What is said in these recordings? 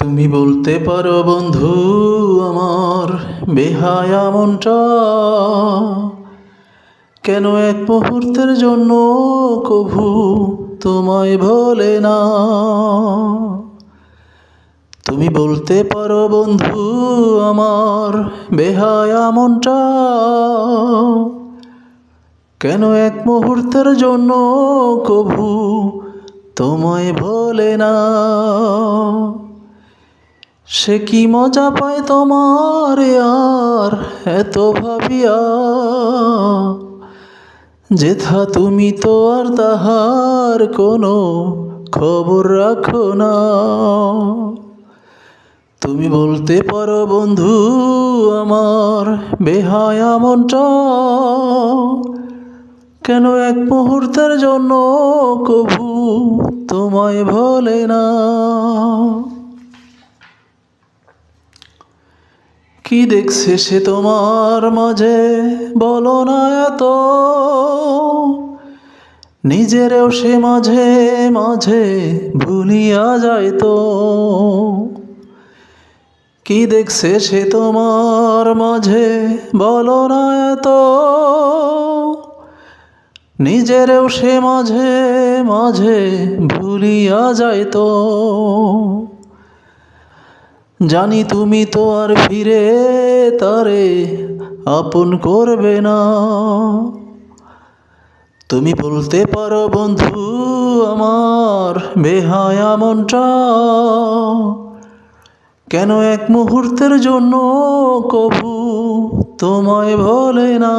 তুমি বলতে পারো বন্ধু আমার বেহায়া মনটা কেন এক মুহূর্তের জন্য কভু তোমায় ভোলে না। তুমি বলতে পারো বন্ধু আমার বেহায়া মনটা কেন এক মুহূর্তের জন্য কভু তোমায় ভোলে না। সে কি মজা পায় তোমার আর এত ভাবিয়া, যেথা তুমি তো আর তাহার কোনো খবর রাখো না। তুমি বলতে পারো বন্ধু আমার বেহায়া মনটা কেন এক মুহূর্তের জন্য কভু তোমায় ভোলে না। কি দেখছে সে তোমার মাঝে বলো না এত, নিজেরও সে মাঝে মাঝে ভুলিয়া যায় তো। কি দেখছে সে তোমার মাঝে বলো না এত, নিজেরও সে মাঝে মাঝে ভুলিয়া যায় তো। জানি তুমি তো আর ফিরে তারে আপন করবে না। তুমি বলতে পারো বন্ধু আমার বেহায়া মনটা কেন এক মুহূর্তের জন্য কভু তোমায় ভোলে না।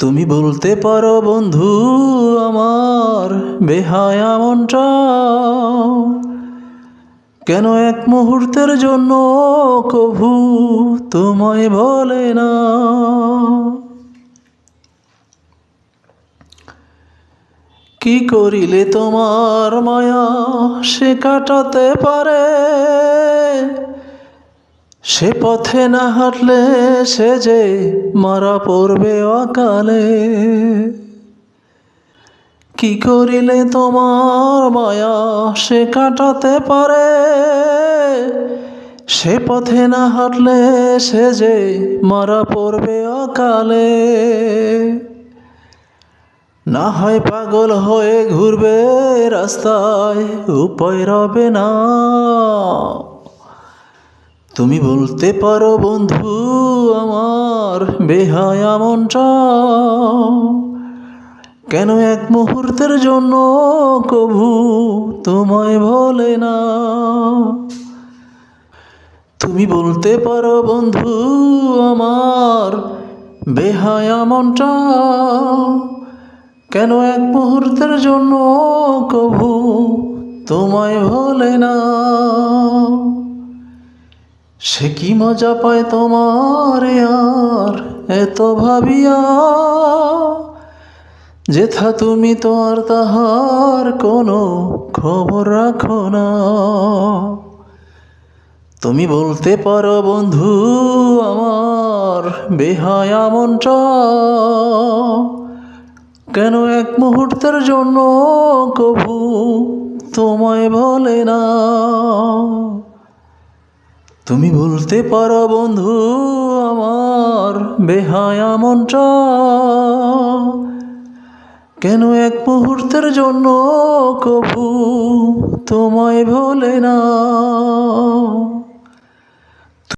তুমি বলতে পারো বন্ধু আমার বেহায়া মনটা কেন এক মুহূর্তের জন্য কভু তোমায় ভোলে না। কি করিলে তোমার মায়া সে কাটাতে পারে, সে পথে না হাঁটলে সে যে মারা পড়বে অকালে। কি করিলে তোমার মায়া সে কাটাতে পারে, সে পথে না হাঁটলে সে যে মারা পড়বে অকালে। না হয় পাগল হয়ে ঘুরবে রাস্তায়, উপায় রবে না। তুমি বলতে পারো বন্ধু আমার বেহায়া মনটা কেন এক মুহূর্তের জন্য কভু তোমায় ভোলে না। তুমি বলতে পারো বন্ধু আমার বেহায়া মনটা কেন এক মুহূর্তের জন্য কভু তোমায় ভোলে না। সে কি মজা পায় তোমার আর এত ভাবিয়া, যেথা তুমি তো আর তাহার কোনো খবর রাখো না। তুমি বলতে পারো বন্ধু আমার বেহায়া মনটা কেন এক মুহূর্তের জন্য কভু তোমায় ভোলে না। তুমি বলতে পারো বন্ধু আমার বেহায়া মনটা কেন এক মুহূর্তের জন্য কভু তোমায় ভোলে না।